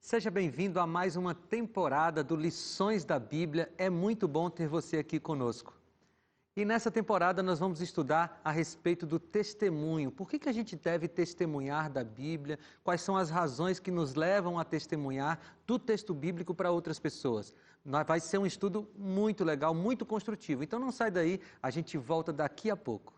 Seja bem-vindo a mais uma temporada do Lições da Bíblia. É muito bom ter você aqui conosco. E nessa temporada nós vamos estudar a respeito do testemunho. Por que a gente deve testemunhar da Bíblia? Quais são as razões que nos levam a testemunhar do texto bíblico para outras pessoas? Vai ser um estudo muito legal, muito construtivo. Então não sai daí, a gente volta daqui a pouco.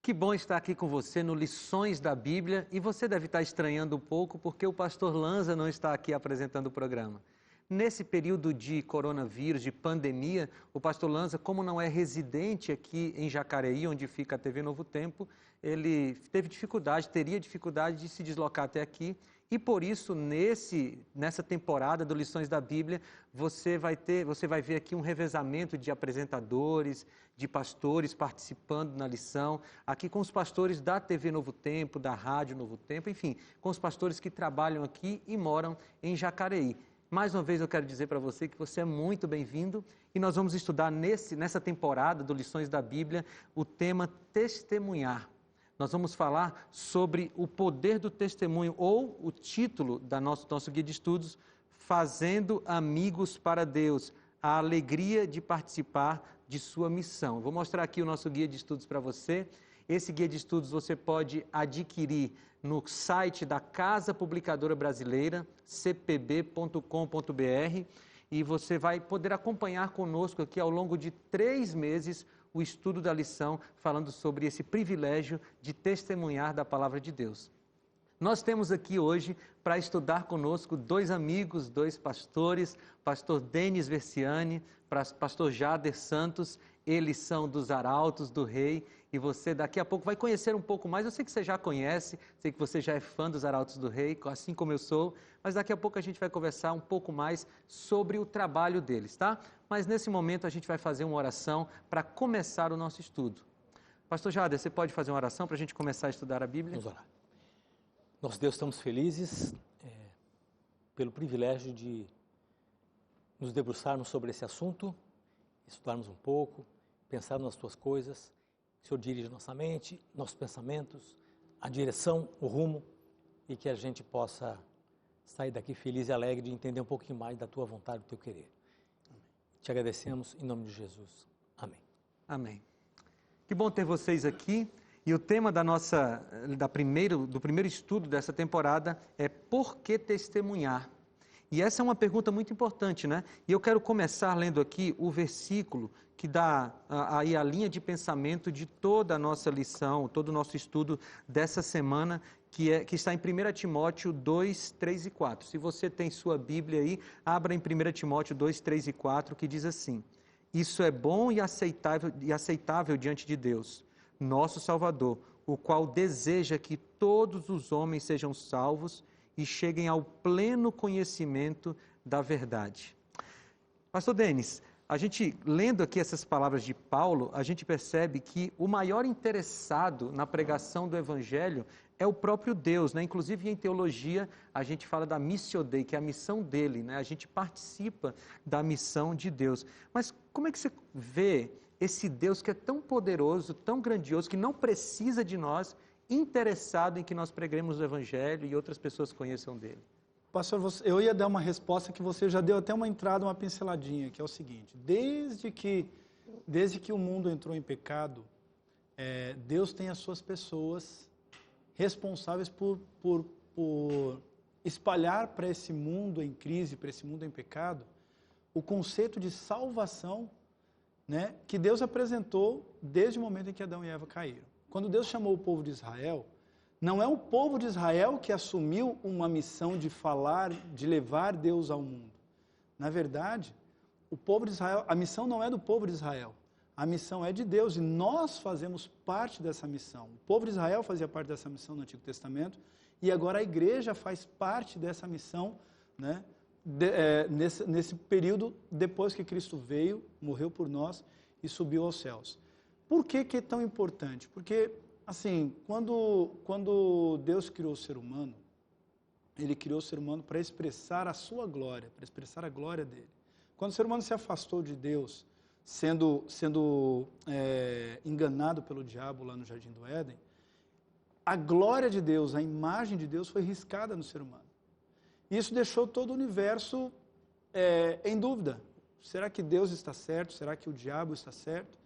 Que bom estar aqui com você no Lições da Bíblia, e você deve estar estranhando um pouco porque o pastor Lanza não está aqui apresentando o programa. Nesse período de coronavírus, de pandemia, o pastor Lanza, como não é residente aqui em Jacareí, onde fica a TV Novo Tempo, ele teria dificuldade de se deslocar até aqui, e por isso, nessa temporada do Lições da Bíblia, você vai ver aqui um revezamento de apresentadores, de pastores participando na lição, aqui com os pastores da TV Novo Tempo, da Rádio Novo Tempo, enfim, com os pastores que trabalham aqui e moram em Jacareí. Mais uma vez eu quero dizer para você que você é muito bem-vindo, e nós vamos estudar nessa temporada do Lições da Bíblia o tema testemunhar. Nós vamos falar sobre o poder do testemunho, ou o título do nosso guia de estudos, Fazendo Amigos para Deus, a alegria de participar de sua missão. Vou mostrar aqui o nosso guia de estudos para você. Esse guia de estudos você pode adquirir no site da Casa Publicadora Brasileira, cpb.com.br, e você vai poder acompanhar conosco aqui ao longo de 3 meses o estudo da lição, falando sobre esse privilégio de testemunhar da palavra de Deus. Nós temos aqui hoje, para estudar conosco, 2 amigos, 2 pastores, pastor Denis Versiani, pastor Jader Santos. Eles são dos Arautos do Rei, e você daqui a pouco vai conhecer um pouco mais. Eu sei que você já conhece, sei que você já é fã dos Arautos do Rei, assim como eu sou, mas daqui a pouco a gente vai conversar um pouco mais sobre o trabalho deles, tá? Mas nesse momento a gente vai fazer uma oração para começar o nosso estudo. Pastor Jader, você pode fazer uma oração para a gente começar a estudar a Bíblia? Vamos orar. Nosso Deus, estamos felizes pelo privilégio de nos debruçarmos sobre esse assunto, estudarmos um pouco, pensar nas tuas coisas. O Senhor dirige nossa mente, nossos pensamentos, a direção, o rumo, e que a gente possa sair daqui feliz e alegre de entender um pouquinho mais da tua vontade, do teu querer. Amém. Te agradecemos em nome de Jesus. Amém. Amém. Que bom ter vocês aqui. E o tema do primeiro estudo dessa temporada é por que testemunhar? E essa é uma pergunta muito importante, né? E eu quero começar lendo aqui o versículo que dá aí a linha de pensamento de toda a nossa lição, todo o nosso estudo dessa semana, que está em 1 Timóteo 2, 3 e 4. Se você tem sua Bíblia aí, abra em 1 Timóteo 2, 3 e 4, que diz assim: Isso é bom e aceitável diante de Deus, nosso Salvador, o qual deseja que todos os homens sejam salvos e cheguem ao pleno conhecimento da verdade. Pastor Denis, a gente lendo aqui essas palavras de Paulo, a gente percebe que o maior interessado na pregação do Evangelho é o próprio Deus, né? Inclusive em teologia a gente fala da missio Dei, que é a missão dele, né? A gente participa da missão de Deus. Mas como é que você vê esse Deus que é tão poderoso, tão grandioso, que não precisa de nós, interessado em que nós preguemos o Evangelho e outras pessoas conheçam dele? Pastor, eu ia dar uma resposta que você já deu até uma entrada, uma pinceladinha, que é o seguinte: desde que o mundo entrou em pecado, Deus tem as suas pessoas responsáveis por espalhar para esse mundo em crise, para esse mundo em pecado, o conceito de salvação, né, que Deus apresentou desde o momento em que Adão e Eva caíram. Quando Deus chamou o povo de Israel, não é o povo de Israel que assumiu uma missão de falar, de levar Deus ao mundo. Na verdade, o povo de Israel, a missão não é do povo de Israel, a missão é de Deus, e nós fazemos parte dessa missão. O povo de Israel fazia parte dessa missão no Antigo Testamento, e agora a igreja faz parte dessa missão, né, nesse período depois que Cristo veio, morreu por nós e subiu aos céus. Por que é tão importante? Porque, assim, quando Deus criou o ser humano, Ele criou o ser humano para expressar a sua glória, para expressar a glória dele. Quando o ser humano se afastou de Deus, sendo enganado pelo diabo lá no Jardim do Éden, a glória de Deus, a imagem de Deus foi riscada no ser humano. Isso deixou todo o universo em dúvida. Será que Deus está certo? Será que o diabo está certo?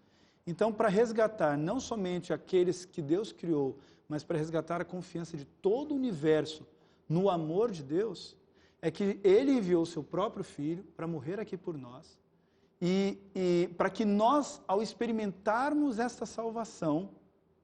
Então, para resgatar não somente aqueles que Deus criou, mas para resgatar a confiança de todo o universo no amor de Deus, é que Ele enviou o seu próprio Filho para morrer aqui por nós, e para que nós, ao experimentarmos esta salvação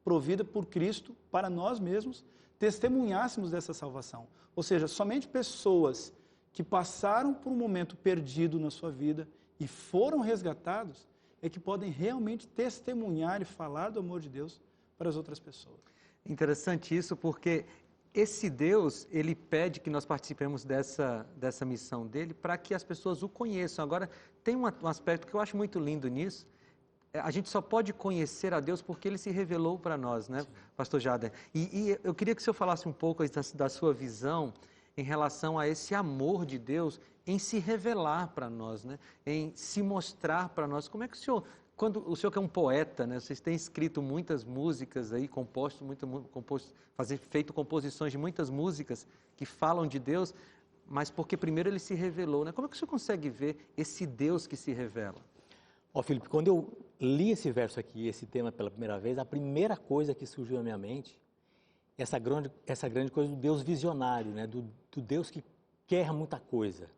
provida por Cristo para nós mesmos, testemunhássemos dessa salvação. Ou seja, somente pessoas que passaram por um momento perdido na sua vida e foram resgatados, é que podem realmente testemunhar e falar do amor de Deus para as outras pessoas. Interessante isso, porque esse Deus, ele pede que nós participemos dessa missão dele para que as pessoas o conheçam. Agora, tem um aspecto que eu acho muito lindo nisso. A gente só pode conhecer a Deus porque Ele se revelou para nós, né, Pastor Jader? E eu queria que o senhor falasse um pouco da sua visão em relação a esse amor de Deus em se revelar para nós, né? Em se mostrar para nós. Como é que o senhor, quando o senhor que é um poeta, né? Vocês têm escrito muitas músicas aí, feito composições de muitas músicas que falam de Deus, mas porque primeiro Ele se revelou, né? Como é que o senhor consegue ver esse Deus que se revela? Felipe, quando eu li esse verso aqui, esse tema pela primeira vez, a primeira coisa que surgiu na minha mente, essa grande coisa do Deus visionário, né? do Deus que quer muita coisa.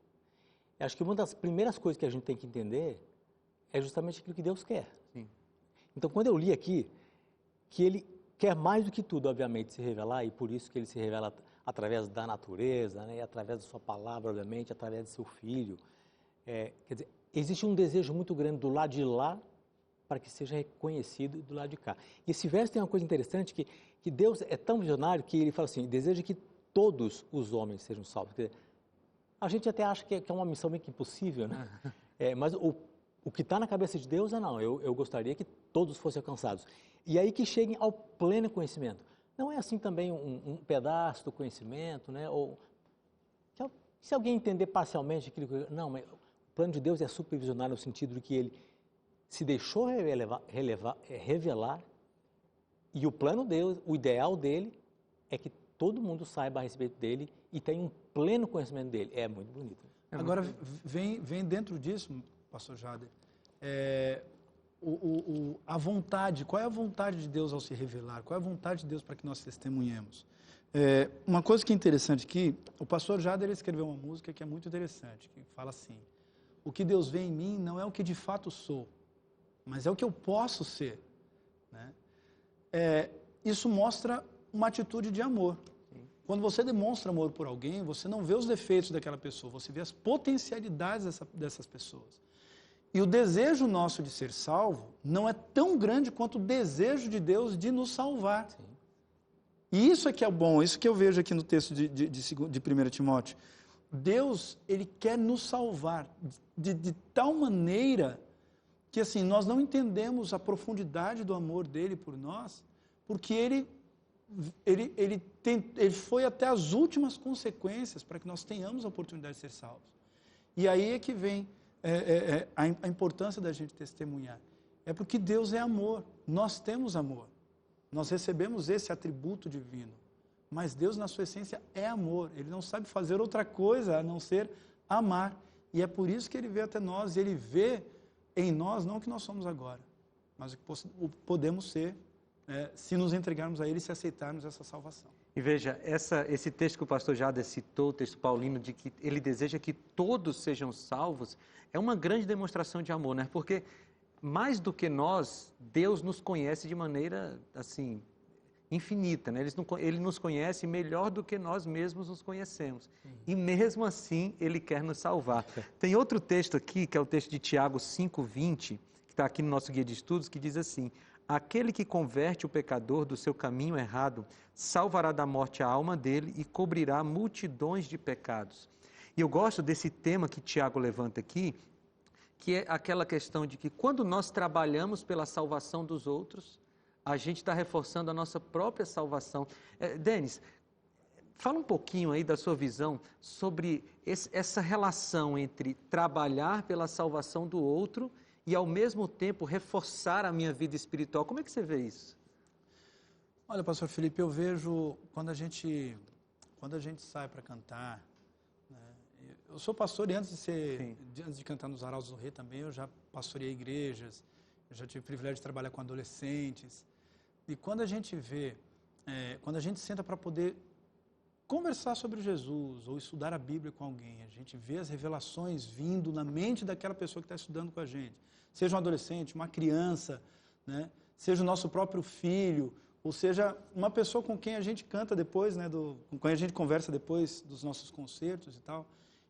Eu acho que uma das primeiras coisas que a gente tem que entender é justamente aquilo que Deus quer. Sim. Então, quando eu li aqui, que Ele quer mais do que tudo, obviamente, se revelar, e por isso que Ele se revela através da natureza, né? Através da sua palavra, obviamente, através de seu Filho. Quer dizer, existe um desejo muito grande do lado de lá para que seja reconhecido do lado de cá. E esse verso tem uma coisa interessante, que Deus é tão visionário que Ele fala assim, deseja que todos os homens sejam salvos. Quer dizer, a gente até acha que é uma missão meio que impossível, né? Mas o que está na cabeça de Deus não, eu gostaria que todos fossem alcançados. E aí que cheguem ao pleno conhecimento. Não é assim também um pedaço do conhecimento, né? Ou, se alguém entender parcialmente aquilo que... Não, mas o plano de Deus é supervisionário no sentido de que Ele se deixou revelar, e o plano de Deus, o ideal dele, é que todo mundo saiba a respeito dele e tenha um pleno conhecimento dele. É muito bonito. Agora, vem dentro disso, pastor Jader, a vontade. Qual é a vontade de Deus ao se revelar? Qual é a vontade de Deus para que nós testemunhemos? Uma coisa que é interessante aqui, o pastor Jader escreveu uma música que é muito interessante, que fala assim: o que Deus vê em mim não é o que de fato sou, mas é o que eu posso ser. Né? Isso mostra uma atitude de amor. Quando você demonstra amor por alguém, você não vê os defeitos daquela pessoa, você vê as potencialidades dessas pessoas. E o desejo nosso de ser salvo não é tão grande quanto o desejo de Deus de nos salvar. Sim. E isso é que é bom, isso que eu vejo aqui no texto de 1 Timóteo. Deus, Ele quer nos salvar de tal maneira que assim, nós não entendemos a profundidade do amor dele por nós, porque ele foi até as últimas consequências para que nós tenhamos a oportunidade de ser salvos. E aí é que vem a importância da gente testemunhar. É porque Deus é amor, nós temos amor, nós recebemos esse atributo divino, mas Deus na sua essência é amor, Ele não sabe fazer outra coisa a não ser amar, e é por isso que Ele veio até nós, e Ele vê em nós não o que nós somos agora, mas o que podemos ser, se nos entregarmos a Ele e se aceitarmos essa salvação. E veja, esse texto que o pastor Jader citou, o texto paulino, de que ele deseja que todos sejam salvos, é uma grande demonstração de amor, né? Porque mais do que nós, Deus nos conhece de maneira, assim, infinita, né? Ele nos conhece melhor do que nós mesmos nos conhecemos. E mesmo assim, Ele quer nos salvar. Tem outro texto aqui, que é o texto de Tiago 5:20, que está aqui no nosso guia de estudos, que diz assim: aquele que converte o pecador do seu caminho errado, salvará da morte a alma dele e cobrirá multidões de pecados. E eu gosto desse tema que Tiago levanta aqui, que é aquela questão de que quando nós trabalhamos pela salvação dos outros, a gente está reforçando a nossa própria salvação. Denis, fala um pouquinho aí da sua visão sobre essa relação entre trabalhar pela salvação do outro e, ao mesmo tempo, reforçar a minha vida espiritual. Como é que você vê isso? Olha, pastor Felipe, eu vejo quando a gente sai para cantar, né, eu sou pastor e antes de cantar nos Arautos do Rei também, eu já pastoreei igrejas, eu já tive o privilégio de trabalhar com adolescentes. E quando a gente quando a gente senta para poder conversar sobre Jesus ou estudar a Bíblia com alguém, a gente vê as revelações vindo na mente daquela pessoa que está estudando com a gente. Seja um adolescente, uma criança, né? Seja o nosso próprio filho, ou seja, uma pessoa com quem a gente canta depois, né? Com quem a gente conversa depois dos nossos concertos e tal.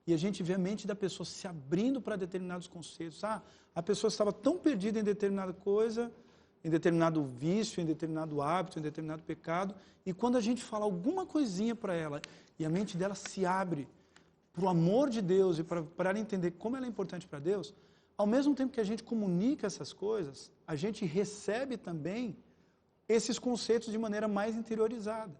E a gente vê a mente da pessoa se abrindo para determinados conceitos. A pessoa estava tão perdida em determinada coisa, em determinado vício, em determinado hábito, em determinado pecado, e quando a gente fala alguma coisinha para ela, e a mente dela se abre para o amor de Deus e para ela entender como ela é importante para Deus, ao mesmo tempo que a gente comunica essas coisas, a gente recebe também esses conceitos de maneira mais interiorizada.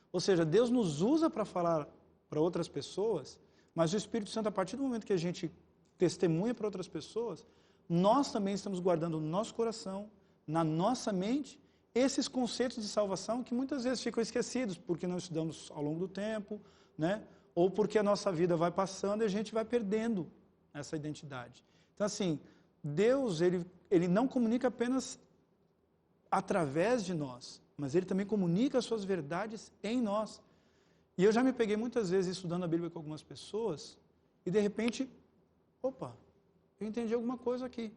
Ou seja, Deus nos usa para falar para outras pessoas, mas o Espírito Santo, a partir do momento que a gente testemunha para outras pessoas, nós também estamos guardando no nosso coração, na nossa mente, esses conceitos de salvação que muitas vezes ficam esquecidos, porque não estudamos ao longo do tempo, né? Ou porque a nossa vida vai passando e a gente vai perdendo essa identidade. Então, assim, Deus, ele não comunica apenas através de nós, mas Ele também comunica as suas verdades em nós. E eu já me peguei muitas vezes estudando a Bíblia com algumas pessoas e, de repente, opa, eu entendi alguma coisa aqui.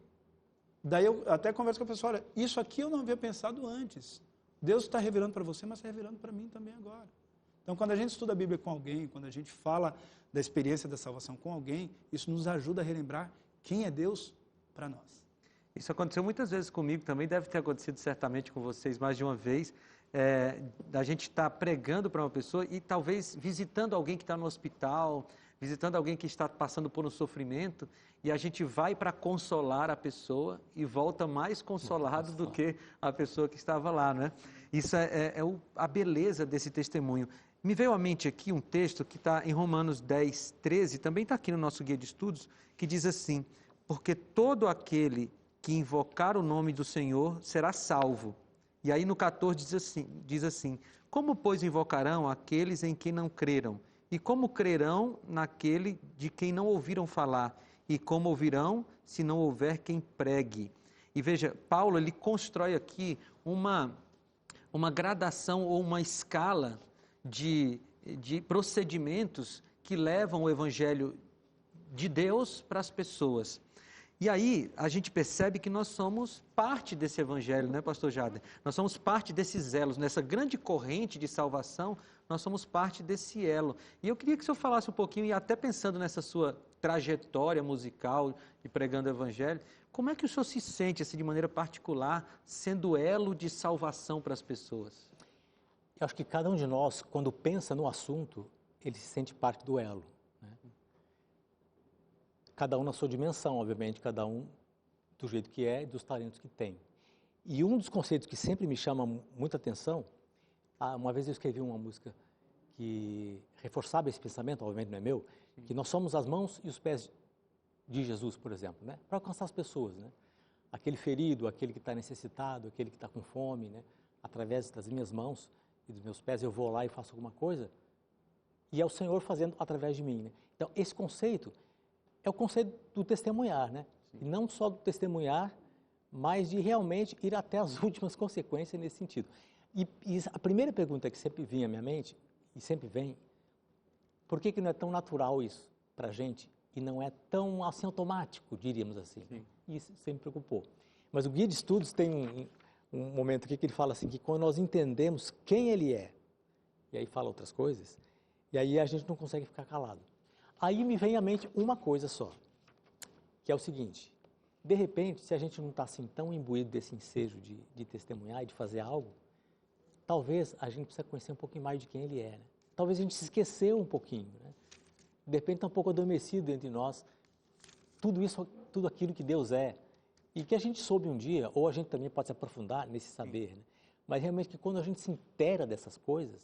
Daí eu até converso com a pessoa, olha, isso aqui eu não havia pensado antes. Deus está revelando para você, mas está revelando para mim também agora. Então, quando a gente estuda a Bíblia com alguém, quando a gente fala da experiência da salvação com alguém, isso nos ajuda a relembrar quem é Deus para nós. Isso aconteceu muitas vezes comigo, também deve ter acontecido certamente com vocês mais de uma vez, a gente está pregando para uma pessoa e talvez visitando alguém que está no hospital, visitando alguém que está passando por um sofrimento, e a gente vai para consolar a pessoa e volta mais consolado do que a pessoa que estava lá, né? Isso é a beleza desse testemunho. Me veio à mente aqui um texto que está em Romanos 10, 13, também está aqui no nosso guia de estudos, que diz assim: porque todo aquele que invocar o nome do Senhor será salvo. E aí no 14 diz assim, como pois invocarão aqueles em quem não creram? E como crerão naquele de quem não ouviram falar? E como ouvirão se não houver quem pregue? E veja, Paulo ele constrói aqui uma gradação ou uma escala de procedimentos que levam o evangelho de Deus para as pessoas. E aí a gente percebe que nós somos parte desse evangelho, né, pastor Jader? Nós somos parte desses elos, nessa grande corrente de salvação, nós somos parte desse elo. E eu queria que o senhor falasse um pouquinho, e até pensando nessa sua trajetória musical e pregando o evangelho, como é que o senhor se sente, assim, de maneira particular, sendo elo de salvação para as pessoas? Eu acho que cada um de nós, quando pensa no assunto, ele se sente parte do elo. Cada um na sua dimensão, obviamente, cada um do jeito que é e dos talentos que tem. E um dos conceitos que sempre me chama muita atenção, uma vez eu escrevi uma música que reforçava esse pensamento, obviamente não é meu, que nós somos as mãos e os pés de Jesus, por exemplo, né? Para alcançar as pessoas, né? Aquele ferido, aquele que está necessitado, aquele que está com fome, né? Através das minhas mãos e dos meus pés eu vou lá e faço alguma coisa, e é o Senhor fazendo através de mim, né? Então, esse conceito é o conceito do testemunhar, né? E não só do testemunhar, mas de realmente ir até as últimas consequências nesse sentido. E a primeira pergunta que sempre vinha à minha mente, e sempre vem, por que não é tão natural isso para a gente e não é tão assim automático, diríamos assim? Sim. Isso sempre me preocupou. Mas o guia de estudos tem um momento aqui que ele fala assim, que quando nós entendemos quem ele é, e aí fala outras coisas, e aí a gente não consegue ficar calado. Aí me vem à mente uma coisa só, que é o seguinte, de repente, se a gente não está assim tão imbuído desse ensejo de testemunhar e de fazer algo, talvez a gente precisa conhecer um pouquinho mais de quem ele é, né? Talvez a gente se esqueceu um pouquinho, né? De repente está um pouco adormecido dentro de nós, tudo aquilo que Deus é, e que a gente soube um dia, ou a gente também pode se aprofundar nesse saber, né? Mas realmente que quando a gente se inteira dessas coisas,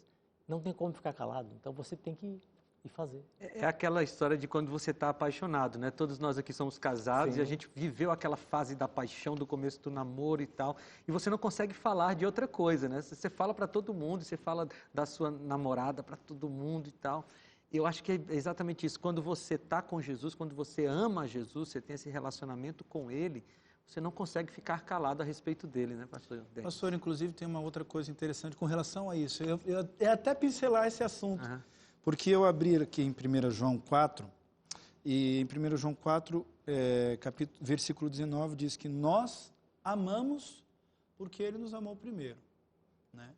não tem como ficar calado, então você tem que e fazer. É aquela história de quando você está apaixonado, né? Todos nós aqui somos casados. Sim. E a gente viveu aquela fase da paixão, do começo do namoro e tal, e você não consegue falar de outra coisa, né? Você fala para todo mundo, você fala da sua namorada para todo mundo e tal. eu acho que é exatamente isso. Quando você está com Jesus, quando você ama Jesus, você tem esse relacionamento com Ele, você não consegue ficar calado a respeito dele, né, pastor Denis? Pastor, inclusive tem uma outra coisa interessante com relação a isso. Eu até pincelar esse assunto, porque eu abri aqui em 1 João 4, e em 1 João 4, versículo 19, diz que nós amamos porque Ele nos amou primeiro, né?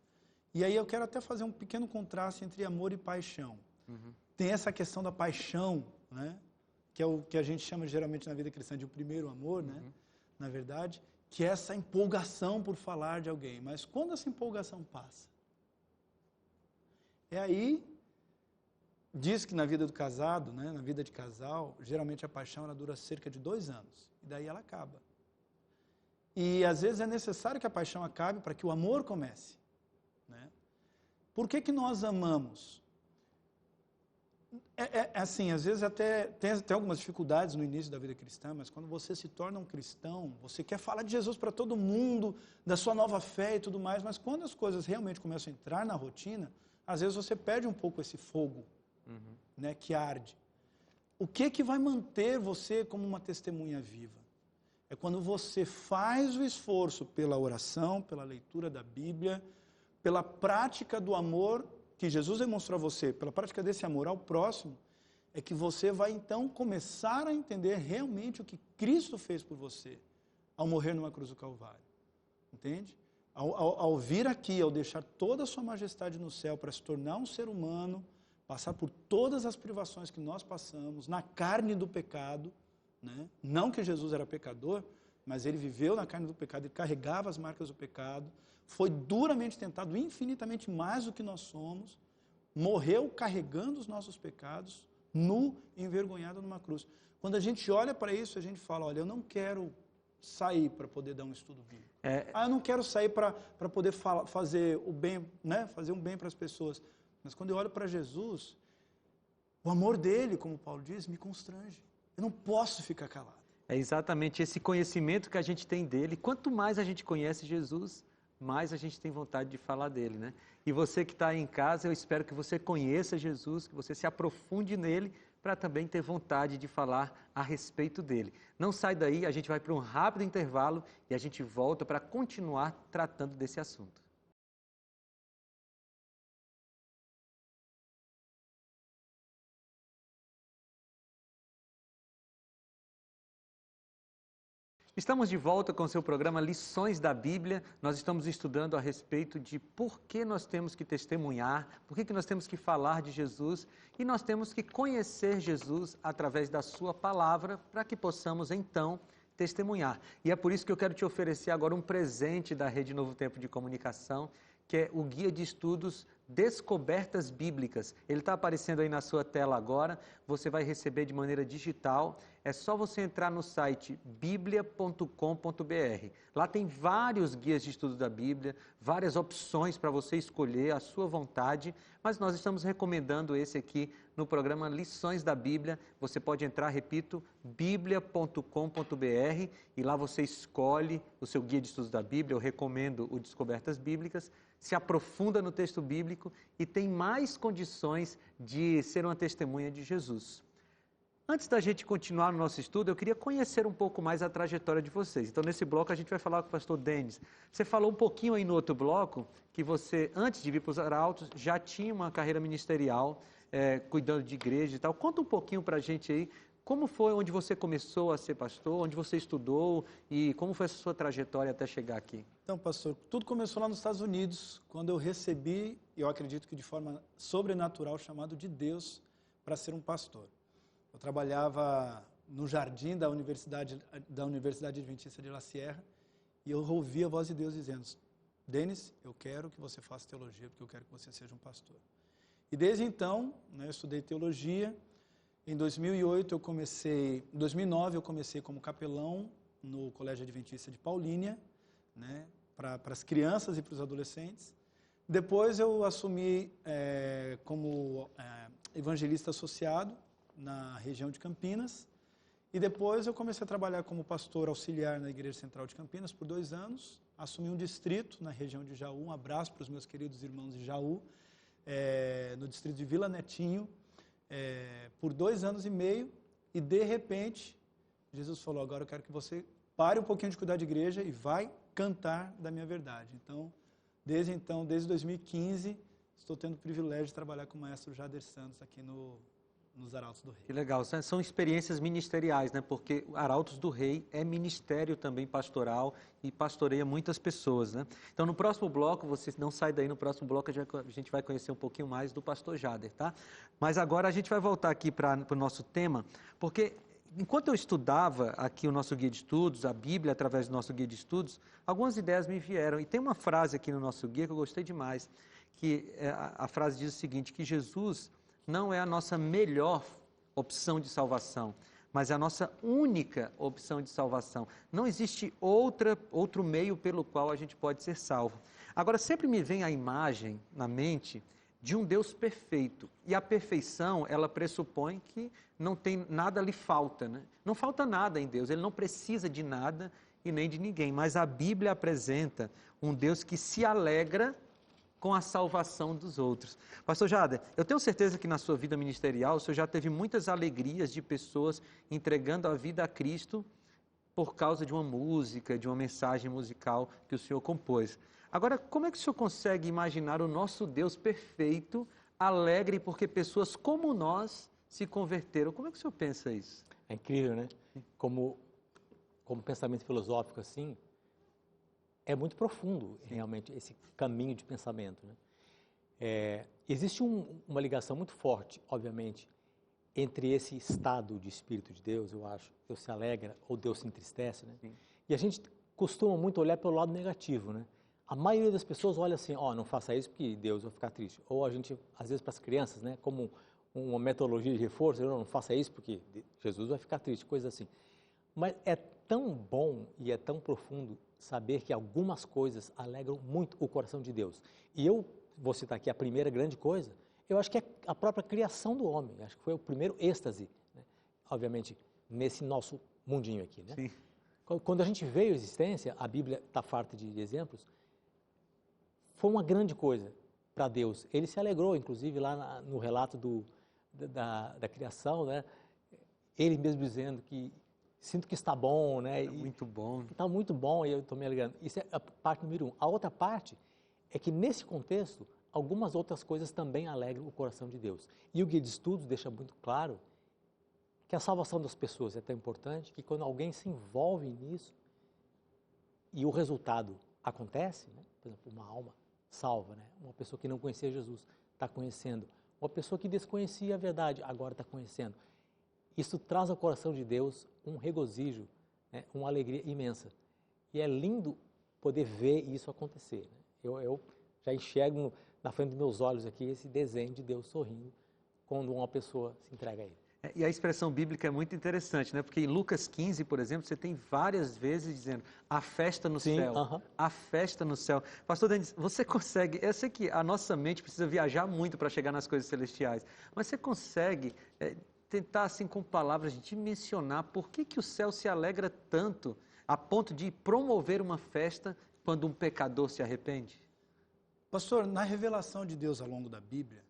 E aí eu quero até fazer um pequeno contraste entre amor e paixão. Tem essa questão da paixão, né? Que é o que a gente chama geralmente na vida cristã de o primeiro amor, né? Na verdade, que é essa empolgação por falar de alguém. Mas quando essa empolgação passa? Aí, diz que na vida do casado, né? Na vida de casal, geralmente a paixão ela dura cerca de 2 anos. E daí ela acaba. E às vezes é necessário que a paixão acabe para que o amor comece, né? Por que nós amamos? Assim, às vezes até tem algumas dificuldades no início da vida cristã, mas quando você se torna um cristão, você quer falar de Jesus para todo mundo, da sua nova fé e tudo mais, mas quando as coisas realmente começam a entrar na rotina, às vezes você perde um pouco esse fogo, né, que arde. O que vai manter você como uma testemunha viva? É quando você faz o esforço pela oração, pela leitura da Bíblia, pela prática do amor que Jesus demonstrou a você, pela prática desse amor ao próximo, é que você vai então começar a entender realmente o que Cristo fez por você ao morrer numa cruz do Calvário. Entende? Ao vir aqui, ao deixar toda a sua majestade no céu para se tornar um ser humano, passar por todas as privações que nós passamos, na carne do pecado, né? Não que Jesus era pecador, mas ele viveu na carne do pecado, ele carregava as marcas do pecado, foi duramente tentado, infinitamente mais do que nós somos, morreu carregando os nossos pecados, nu, envergonhado numa cruz. Quando a gente olha para isso, a gente fala, olha, eu não quero sair para poder dar um estudo bíblico. Eu não quero sair para poder fazer o bem, né? Fazer um bem para as pessoas. Mas quando eu olho para Jesus, o amor dele, como Paulo diz, me constrange. Eu não posso ficar calado. É exatamente esse conhecimento que a gente tem dele. Quanto mais a gente conhece Jesus, mais a gente tem vontade de falar dele, né? E você que está aí em casa, eu espero que você conheça Jesus, que você se aprofunde nele, para também ter vontade de falar a respeito dele. Não sai daí, a gente vai para um rápido intervalo e a gente volta para continuar tratando desse assunto. Estamos de volta com o seu programa Lições da Bíblia. Nós estamos estudando a respeito de por que nós temos que testemunhar, por que nós temos que falar de Jesus e nós temos que conhecer Jesus através da sua palavra para que possamos então testemunhar. E é por isso que eu quero te oferecer agora um presente da Rede Novo Tempo de Comunicação, que é o Guia de Estudos Descobertas Bíblicas. Ele está aparecendo aí na sua tela agora, você vai receber de maneira digital. É só você entrar no site biblia.com.br. Lá tem vários guias de estudo da Bíblia, várias opções para você escolher à sua vontade, mas nós estamos recomendando esse aqui no programa Lições da Bíblia. Você pode entrar, repito, biblia.com.br e lá você escolhe o seu guia de estudos da Bíblia. Eu recomendo o Descobertas Bíblicas, se aprofunda no texto bíblico e tem mais condições de ser uma testemunha de Jesus. Antes da gente continuar no nosso estudo, eu queria conhecer um pouco mais a trajetória de vocês. Então, nesse bloco, a gente vai falar com o pastor Denis. Você falou um pouquinho aí no outro bloco que você, antes de vir para os Arautos, já tinha uma carreira ministerial, cuidando de igreja e tal. Conta um pouquinho para a gente aí, como foi onde você começou a ser pastor, onde você estudou e como foi a sua trajetória até chegar aqui? Então, pastor, tudo começou lá nos Estados Unidos, quando eu recebi, eu acredito que de forma sobrenatural, chamado de Deus para ser um pastor. Eu trabalhava no jardim da Universidade Adventista de La Sierra e eu ouvi a voz de Deus dizendo, Denis, eu quero que você faça teologia porque eu quero que você seja um pastor. E desde então, né, eu estudei teologia. Em 2009 eu comecei como capelão no Colégio Adventista de Paulínia, né, para as crianças e para os adolescentes. Depois eu assumi como evangelista associado na região de Campinas, e depois eu comecei a trabalhar como pastor auxiliar na Igreja Central de Campinas por 2 anos, assumi um distrito na região de Jaú, um abraço para os meus queridos irmãos de Jaú, no distrito de Vila Netinho, por 2 anos e meio, e de repente, Jesus falou, agora eu quero que você pare um pouquinho de cuidar de igreja e vai cantar da minha verdade. Desde 2015, estou tendo o privilégio de trabalhar com o maestro Jader Santos aqui nos Arautos do Rei. Que legal, são experiências ministeriais, né? Porque Arautos do Rei é ministério também pastoral e pastoreia muitas pessoas, né? Então, no próximo bloco, você não sai daí, no próximo bloco a gente vai conhecer um pouquinho mais do pastor Jader, tá? Mas agora a gente vai voltar aqui para o nosso tema, porque enquanto eu estudava aqui o nosso guia de estudos, a Bíblia através do nosso guia de estudos, algumas ideias me vieram. E tem uma frase aqui no nosso guia que eu gostei demais, que a frase diz o seguinte, que Jesus não é a nossa melhor opção de salvação, mas é a nossa única opção de salvação. Não existe outro meio pelo qual a gente pode ser salvo. Agora, sempre me vem a imagem na mente de um Deus perfeito. E a perfeição, ela pressupõe que não tem nada lhe falta, né? Não falta nada em Deus, ele não precisa de nada e nem de ninguém. Mas a Bíblia apresenta um Deus que se alegra com a salvação dos outros. Pastor Jader, eu tenho certeza que na sua vida ministerial, o senhor já teve muitas alegrias de pessoas entregando a vida a Cristo por causa de uma música, de uma mensagem musical que o senhor compôs. Agora, como é que o senhor consegue imaginar o nosso Deus perfeito, alegre, porque pessoas como nós se converteram? Como é que o senhor pensa isso? É incrível, né? Como pensamento filosófico assim, é muito profundo, realmente, esse caminho de pensamento, né? Existe uma ligação muito forte, obviamente, entre esse estado de Espírito de Deus, eu acho, Deus se alegra ou Deus se entristece, né? Sim. E a gente costuma muito olhar pelo lado negativo, né? A maioria das pessoas olha assim, não faça isso porque Deus vai ficar triste. Ou a gente, às vezes para as crianças, né, como uma metodologia de reforço, não faça isso porque Jesus vai ficar triste, coisa assim. Mas é tão bom e é tão profundo saber que algumas coisas alegram muito o coração de Deus. E eu vou citar aqui a primeira grande coisa, eu acho que é a própria criação do homem. Acho que foi o primeiro êxtase, né? Obviamente, nesse nosso mundinho aqui, né? Sim. Quando a gente veio à existência, a Bíblia está farta de exemplos, foi uma grande coisa para Deus. Ele se alegrou, inclusive, lá no relato da criação, né? Ele mesmo dizendo que sinto que está bom, né? Muito bom. Está muito bom e eu estou me alegrando. Isso é a parte número 1. A outra parte é que, nesse contexto, algumas outras coisas também alegram o coração de Deus. E o Guia de Estudos deixa muito claro que a salvação das pessoas é tão importante que quando alguém se envolve nisso e o resultado acontece, né? Por exemplo, uma alma salva, né? Uma pessoa que não conhecia Jesus está conhecendo. Uma pessoa que desconhecia a verdade agora está conhecendo. Isso traz ao coração de Deus um regozijo, né? Uma alegria imensa. E é lindo poder ver isso acontecer, né? Eu já enxergo na frente dos meus olhos aqui esse desenho de Deus sorrindo quando uma pessoa se entrega a Ele. E a expressão bíblica é muito interessante, né? Porque em Lucas 15, por exemplo, você tem várias vezes dizendo a festa no céu, a festa no céu. Pastor Denis, você consegue, eu sei que a nossa mente precisa viajar muito para chegar nas coisas celestiais, mas você consegue tentar, assim, com palavras, dimensionar por que o céu se alegra tanto a ponto de promover uma festa quando um pecador se arrepende? Pastor, na revelação de Deus ao longo da Bíblia,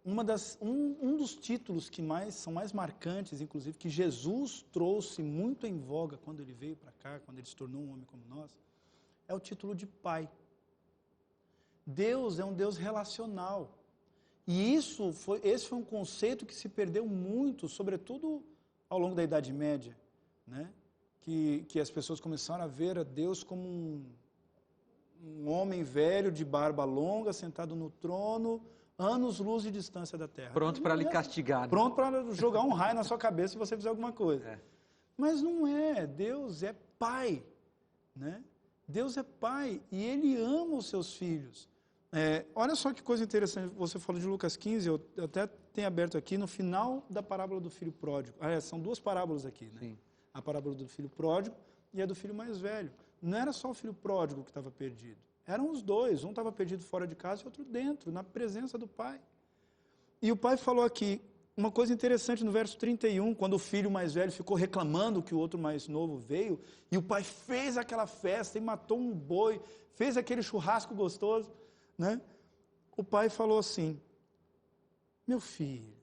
um dos títulos que são mais marcantes, inclusive, que Jesus trouxe muito em voga quando ele veio para cá, quando ele se tornou um homem como nós, é o título de Pai. Deus é um Deus relacional. E esse foi um conceito que se perdeu muito, sobretudo ao longo da Idade Média, né? Que as pessoas começaram a ver a Deus como um homem velho de barba longa, sentado no trono, anos-luz de distância da terra. Pronto para lhe castigar. Né? Pronto para jogar um raio na sua cabeça se você fizer alguma coisa. Mas não é. Deus é Pai, né? Deus é Pai e Ele ama os seus filhos. Olha só que coisa interessante, você falou de Lucas 15, eu até tenho aberto aqui, no final da parábola do filho pródigo. São duas parábolas aqui, né? Sim. A parábola do filho pródigo e a do filho mais velho. Não era só o filho pródigo que estava perdido. Eram os dois, um estava perdido fora de casa e outro dentro, na presença do pai. E o pai falou aqui, uma coisa interessante no verso 31, quando o filho mais velho ficou reclamando que o outro mais novo veio, e o pai fez aquela festa e matou um boi, fez aquele churrasco gostoso, né? O pai falou assim, meu filho,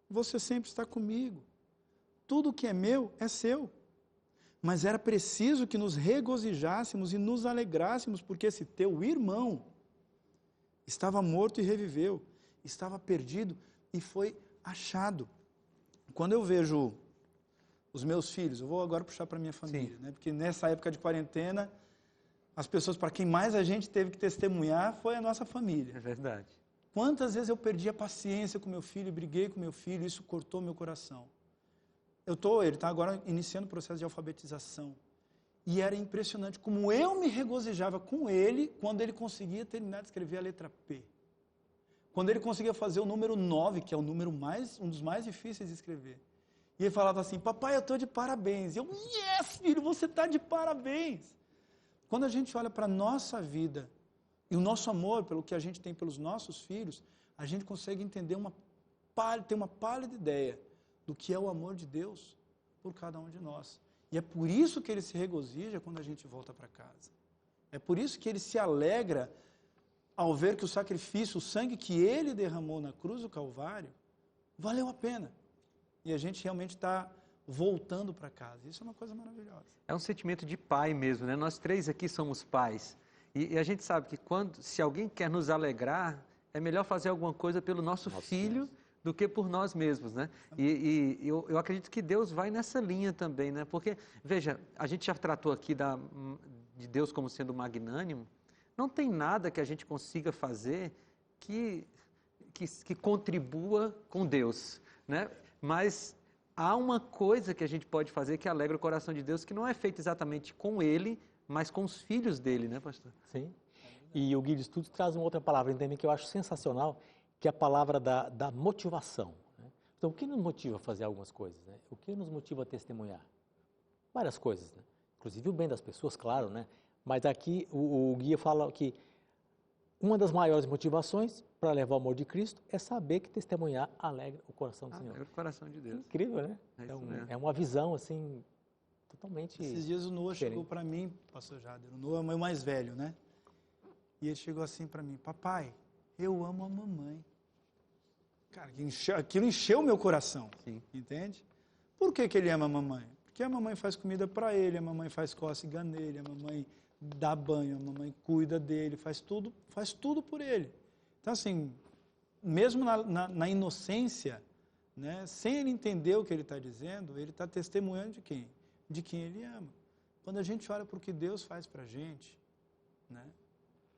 você sempre está comigo. Tudo que é meu é seu. Mas era preciso que nos regozijássemos e nos alegrássemos, porque esse teu irmão estava morto e reviveu, estava perdido e foi achado. Quando eu vejo os meus filhos, eu vou agora puxar para a minha família, né? Porque nessa época de quarentena, as pessoas para quem mais a gente teve que testemunhar foi a nossa família. É verdade. Quantas vezes eu perdi a paciência com meu filho, briguei com meu filho, isso cortou meu coração. Ele está agora iniciando o processo de alfabetização. E era impressionante como eu me regozijava com ele quando ele conseguia terminar de escrever a letra P. Quando ele conseguia fazer o número 9, que é o número um dos mais difíceis de escrever. E ele falava assim, papai, eu estou de parabéns. E eu, yes, filho, você está de parabéns. Quando a gente olha para a nossa vida e o nosso amor pelo que a gente tem pelos nossos filhos, a gente consegue entender ter uma pálida ideia do que é o amor de Deus por cada um de nós. E é por isso que ele se regozija quando a gente volta para casa. É por isso que ele se alegra ao ver que o sacrifício, o sangue que ele derramou na cruz do Calvário, valeu a pena. E a gente realmente está voltando para casa. Isso é uma coisa maravilhosa. É um sentimento de pai mesmo, né? Nós três aqui somos pais. E a gente sabe que se alguém quer nos alegrar, é melhor fazer alguma coisa pelo nosso filho do que por nós mesmos, né? E eu acredito que Deus vai nessa linha também, né? Porque, veja, a gente já tratou aqui de Deus como sendo magnânimo. Não tem nada que a gente consiga fazer que contribua com Deus, né? Mas há uma coisa que a gente pode fazer que alegra o coração de Deus, que não é feita exatamente com Ele, mas com os filhos dele, né, pastor? Sim. E o Guia de Estudos traz uma outra palavra também que eu acho sensacional, que é a palavra da motivação. Né? Então, o que nos motiva a fazer algumas coisas? Né? O que nos motiva a testemunhar? Várias coisas, né? Inclusive o bem das pessoas, claro, né? Mas aqui o Guia fala que uma das maiores motivações para levar o amor de Cristo é saber que testemunhar alegra o coração do Senhor. Alegra o coração de Deus. Incrível, né? É uma visão, assim, totalmente Esses dias o Noah diferente. chegou para mim, pastor Jader, o Noah é o mais velho, né? E ele chegou assim para mim, papai, eu amo a mamãe. Cara, aquilo encheu o meu coração, Sim. Entende? Por que ele ama a mamãe? Porque a mamãe faz comida para ele, a mamãe faz cócega nele, a mamãe dá banho, a mamãe cuida dele, faz tudo por ele. Então, assim, mesmo na inocência, né, sem ele entender o que ele está dizendo, ele está testemunhando de quem? De quem ele ama. Quando a gente olha para o que Deus faz para a gente, né,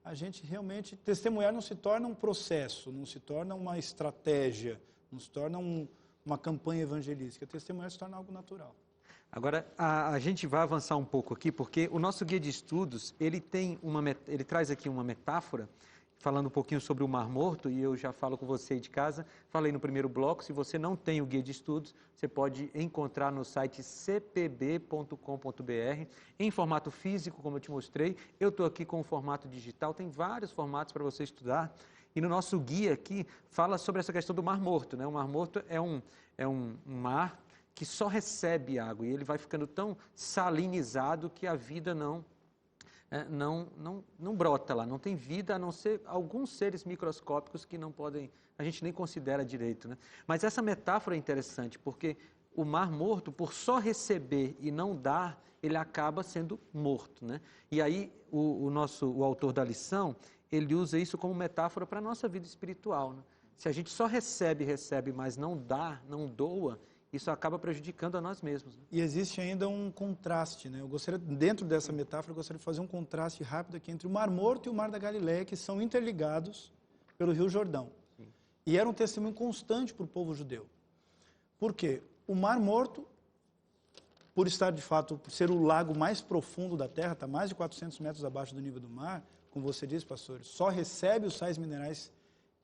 a gente realmente, testemunhar não se torna um processo, não se torna uma estratégia, não se torna uma campanha evangelística, testemunhar se torna algo natural. Agora, a gente vai avançar um pouco aqui, porque o nosso guia de estudos, ele traz aqui uma metáfora, falando um pouquinho sobre o Mar Morto, e eu já falo com você aí de casa, falei no primeiro bloco, se você não tem o guia de estudos, você pode encontrar no site cpb.com.br, em formato físico, como eu te mostrei. Eu estou aqui com o formato digital, tem vários formatos para você estudar, e no nosso guia aqui, fala sobre essa questão do Mar Morto, né? O Mar Morto é um mar que só recebe água, e ele vai ficando tão salinizado que a vida não brota lá, não tem vida, a não ser alguns seres microscópicos que não podem, a gente nem considera direito, né? Mas essa metáfora é interessante, porque o Mar Morto, por só receber e não dar, ele acaba sendo morto, né? E aí o autor da lição, ele usa isso como metáfora para a nossa vida espiritual, né? Se a gente só recebe, mas não dá, não doa, isso acaba prejudicando a nós mesmos. Né? E existe ainda um contraste, né? Dentro dessa metáfora, eu gostaria de fazer um contraste rápido aqui entre o Mar Morto e o Mar da Galileia, que são interligados pelo Rio Jordão. Sim. E era um testemunho constante para o povo judeu. Por quê? O Mar Morto, por estar de fato, por ser o lago mais profundo da Terra, está mais de 400 metros abaixo do nível do mar, como você disse, pastor, só recebe os sais minerais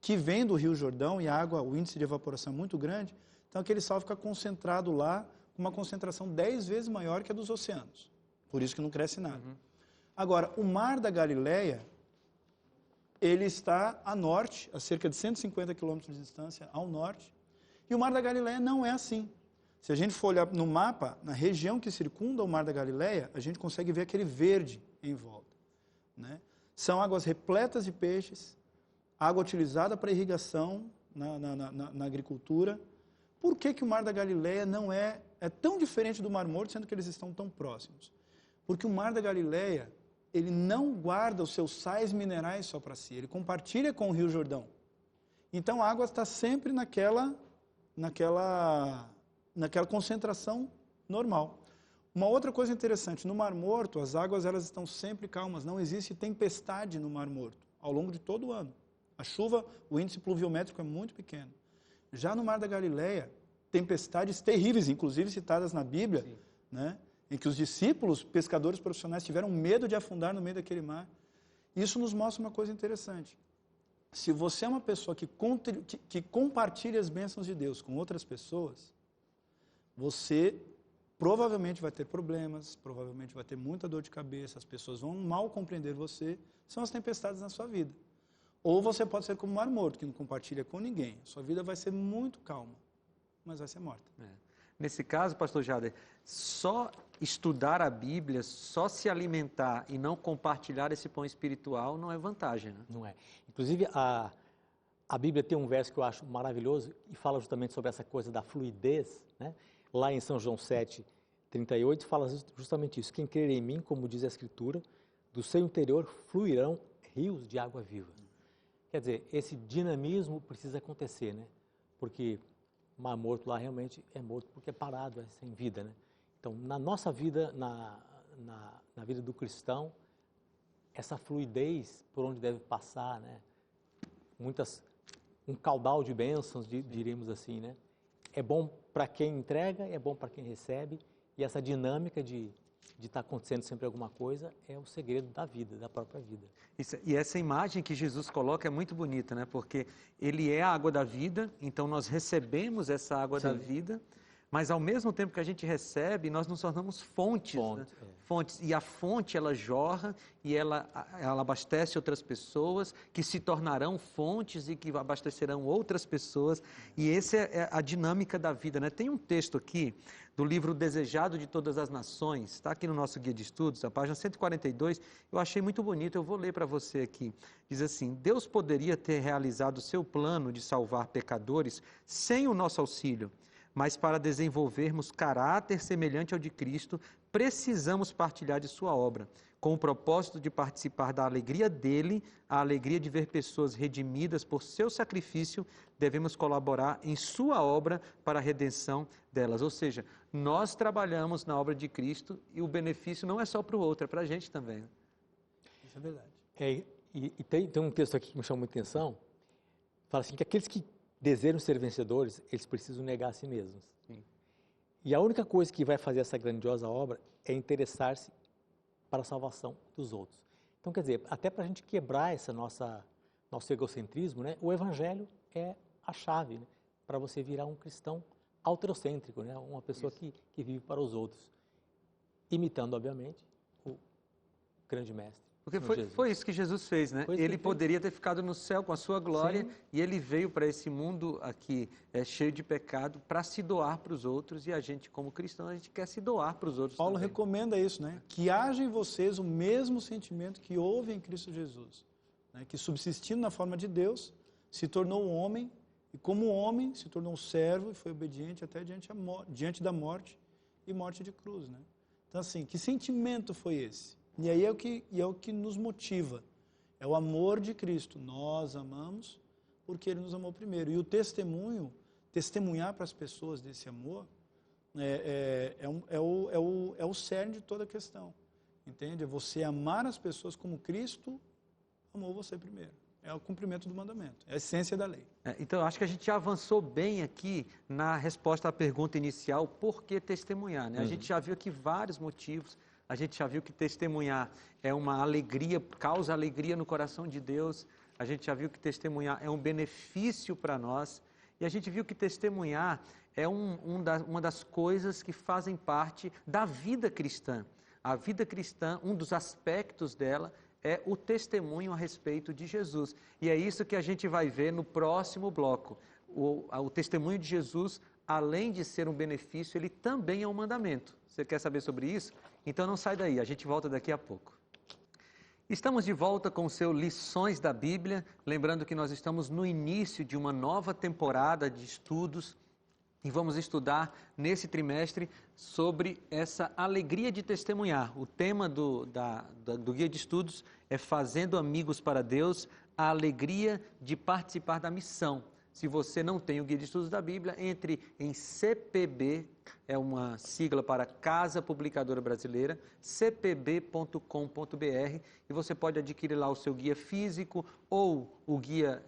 que vêm do Rio Jordão, e a água, o índice de evaporação é muito grande. Então, aquele sal fica concentrado lá, com uma concentração 10 vezes maior que a dos oceanos. Por isso que não cresce nada. Uhum. Agora, o Mar da Galileia, ele está a norte, a cerca de 150 quilômetros de distância ao norte, e o Mar da Galileia não é assim. Se a gente for olhar no mapa, na região que circunda o Mar da Galileia, a gente consegue ver aquele verde em volta, né? São águas repletas de peixes, água utilizada para irrigação na agricultura. Por que o Mar da Galileia não é tão diferente do Mar Morto, sendo que eles estão tão próximos? Porque o Mar da Galileia, ele não guarda os seus sais minerais só para si, ele compartilha com o Rio Jordão. Então a água está sempre naquela concentração normal. Uma outra coisa interessante, no Mar Morto, as águas elas estão sempre calmas, não existe tempestade no Mar Morto, ao longo de todo o ano. A chuva, o índice pluviométrico é muito pequeno. Já no Mar da Galileia, tempestades terríveis, inclusive citadas na Bíblia, né, em que os discípulos, pescadores profissionais, tiveram medo de afundar no meio daquele mar. Isso nos mostra uma coisa interessante. Se você é uma pessoa que compartilha as bênçãos de Deus com outras pessoas, você provavelmente vai ter problemas, provavelmente vai ter muita dor de cabeça, as pessoas vão mal compreender você, são as tempestades na sua vida. Ou você pode ser como o Mar Morto, que não compartilha com ninguém. Sua vida vai ser muito calma, mas vai ser morta. Nesse caso, pastor Jader, só estudar a Bíblia, só se alimentar e não compartilhar esse pão espiritual não é vantagem, né? Não é. Inclusive, a Bíblia tem um verso que eu acho maravilhoso e fala justamente sobre essa coisa da fluidez, né? Lá em São João 7:38, fala justamente isso. Quem crer em mim, como diz a Escritura, do seu interior fluirão rios de água viva. Quer dizer, esse dinamismo precisa acontecer, né? Porque o Mar Morto lá realmente é morto porque é parado, é sem vida, né? Então, na nossa vida, na vida do cristão, essa fluidez por onde deve passar, né? Um caudal de bênçãos, diríamos assim, né? É bom para quem entrega, é bom para quem recebe, e essa dinâmica de estar acontecendo sempre alguma coisa é o segredo da vida, da própria vida. E essa imagem que Jesus coloca é muito bonita, né? Porque ele é a água da vida, então nós recebemos essa água da vida, mas ao mesmo tempo que a gente recebe, nós nos tornamos fontes, né? Fontes. E a fonte, ela jorra e ela abastece outras pessoas, que se tornarão fontes e que abastecerão outras pessoas. E essa é a dinâmica da vida, né? Tem um texto aqui do livro Desejado de Todas as Nações, está aqui no nosso guia de estudos, a página 142, eu achei muito bonito, eu vou ler para você aqui. Diz assim: Deus poderia ter realizado o seu plano de salvar pecadores sem o nosso auxílio, mas para desenvolvermos caráter semelhante ao de Cristo, precisamos partilhar de sua obra, com o propósito de participar da alegria dele, a alegria de ver pessoas redimidas por seu sacrifício, devemos colaborar em sua obra para a redenção delas. Ou seja, nós trabalhamos na obra de Cristo e o benefício não é só para o outro, é para a gente também. Isso é verdade. E tem um texto aqui que me chama muita atenção, fala assim, que aqueles que desejam ser vencedores, eles precisam negar a si mesmos. Sim. E a única coisa que vai fazer essa grandiosa obra é interessar-se para a salvação dos outros. Então, quer dizer, até para a gente quebrar esse nosso egocentrismo, né, o Evangelho é a chave, né, para você virar um cristão autorocêntrico, né, uma pessoa que vive para os outros, imitando, obviamente, o grande mestre. Porque foi isso que Jesus fez, né? Ele poderia ter ficado no céu com a sua glória, e ele veio para esse mundo aqui cheio de pecado para se doar para os outros, e a gente, como cristão, a gente quer se doar para os outros Paulo também. recomenda isso, né? Que haja em vocês o mesmo sentimento que houve em Cristo Jesus, né? Que subsistindo na forma de Deus, se tornou um homem, e como homem se tornou um servo e foi obediente até diante da morte e morte de cruz, né? Então assim, que sentimento foi esse? E aí é o que nos motiva, é o amor de Cristo. Nós amamos porque Ele nos amou primeiro. E o testemunhar para as pessoas desse amor, é o cerne de toda a questão. Entende? É você amar as pessoas como Cristo amou você primeiro. É o cumprimento do mandamento, é a essência da lei. Então, eu acho que a gente já avançou bem aqui na resposta à pergunta inicial, por que testemunhar, né? A gente já viu aqui vários motivos. A gente já viu que testemunhar é uma alegria, causa alegria no coração de Deus. A gente já viu que testemunhar é um benefício para nós. E a gente viu que testemunhar é uma das coisas que fazem parte da vida cristã. A vida cristã, um dos aspectos dela é o testemunho a respeito de Jesus. E é isso que a gente vai ver no próximo bloco. O testemunho de Jesus, além de ser um benefício, ele também é um mandamento. Você quer saber sobre isso? Então não sai daí, a gente volta daqui a pouco. Estamos de volta com o seu Lições da Bíblia, lembrando que nós estamos no início de uma nova temporada de estudos E vamos estudar nesse trimestre sobre essa alegria de testemunhar. O tema do Guia de Estudos é Fazendo Amigos para Deus, a alegria de participar da missão. Se você não tem o Guia de Estudos da Bíblia, entre em CPB, é uma sigla para Casa Publicadora Brasileira, cpb.com.br, e você pode adquirir lá o seu guia físico ou o guia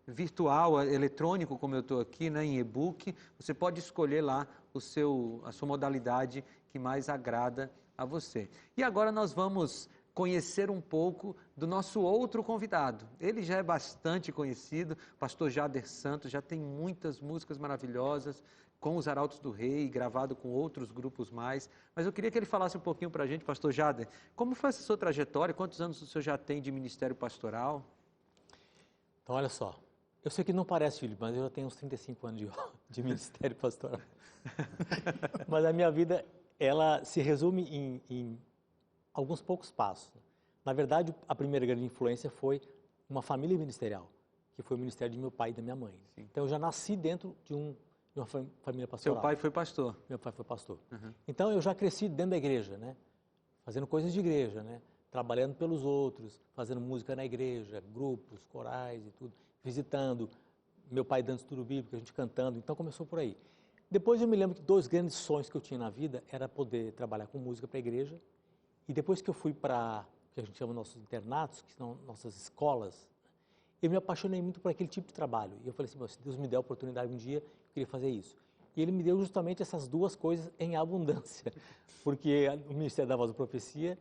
virtual, eletrônico, como eu estou aqui, né, em e-book. Você pode escolher lá a sua modalidade que mais agrada a você. E agora nós vamos conhecer um pouco do nosso outro convidado. Ele já é bastante conhecido, pastor Jader Santos, já tem muitas músicas maravilhosas com os Arautos do Rei, gravado com outros grupos mais. Mas eu queria que ele falasse um pouquinho para a gente, pastor Jader, como foi essa sua trajetória, quantos anos o senhor já tem de ministério pastoral? Então, olha só, eu sei que não parece, Felipe, mas eu já tenho uns 35 anos de ministério pastoral. Mas a minha vida, ela se resume em alguns poucos passos. Na verdade, a primeira grande influência foi uma família ministerial, que foi o ministério de meu pai e da minha mãe. Sim. Então, eu já nasci dentro de uma família pastoral. Seu pai foi pastor? Meu pai foi pastor. Uhum. Então, eu já cresci dentro da igreja, né? Fazendo coisas de igreja, né? Trabalhando pelos outros, fazendo música na igreja, grupos, corais e tudo, visitando. Meu pai dando estudo bíblico, a gente cantando. Então, começou por aí. Depois, eu me lembro que 2 grandes sonhos que eu tinha na vida era poder trabalhar com música para a igreja. E depois que eu fui para o que a gente chama nossos internatos, que são nossas escolas, eu me apaixonei muito por aquele tipo de trabalho. E eu falei assim, se Deus me der a oportunidade um dia, eu queria fazer isso. E Ele me deu justamente essas 2 coisas em abundância, porque o Ministério da Voz da Profecia